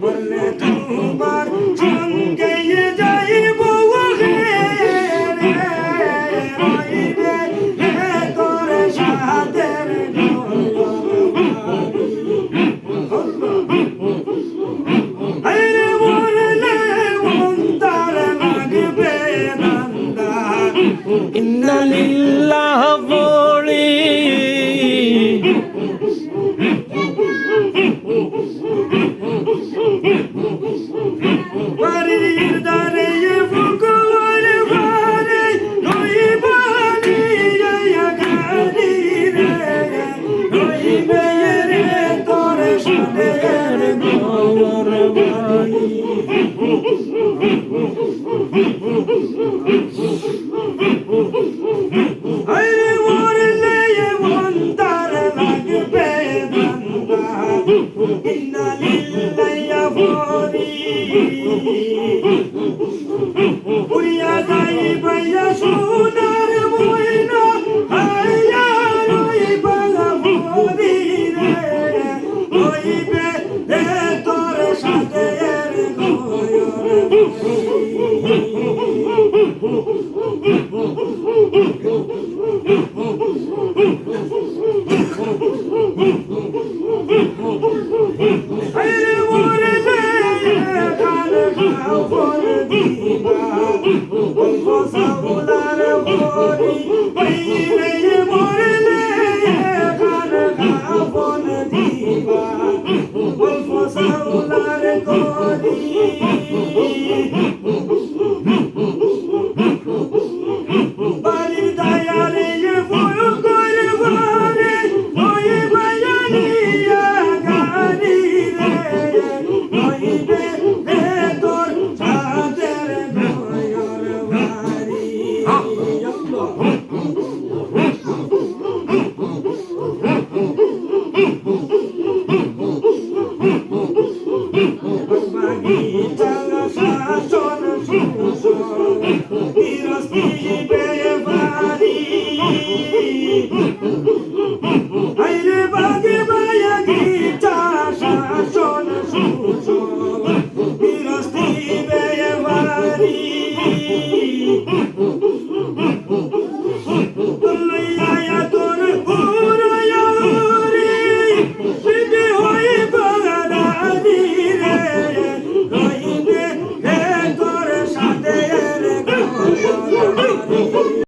বললে তোমার সঙ্গে যাইব রইবে তোর সাদের মরলে অন্তর লাগবে নন্দা ইন্না লিল্লাহ বলি বাড়ির দ্বারে ফুকুর ভারে রইবানি গাড়ি রে রইবে রে তোর সাদের ঘর বাড়ি আরে মরলে অন্তর লাগবে নন্দা ইন্না লিল্লাহি বলি উড়িয়া যাইবে সোনার ময়না আয়া রইবা বলি রে রইবে রে তোর সাদের ঘর আরে মরলে কাল খাওয়ার দিবা অল্প সাবুলার বলি বাইরে মরলে কাল খাওয়ার দিবা অল্প সাবুলার করি বাড়ির দায়ারে ফুল করে বারে ওই বায়ানিয়া গাড়ি রে রইবে রে তোর সাদের ঘর বাড়ি আল্লাহ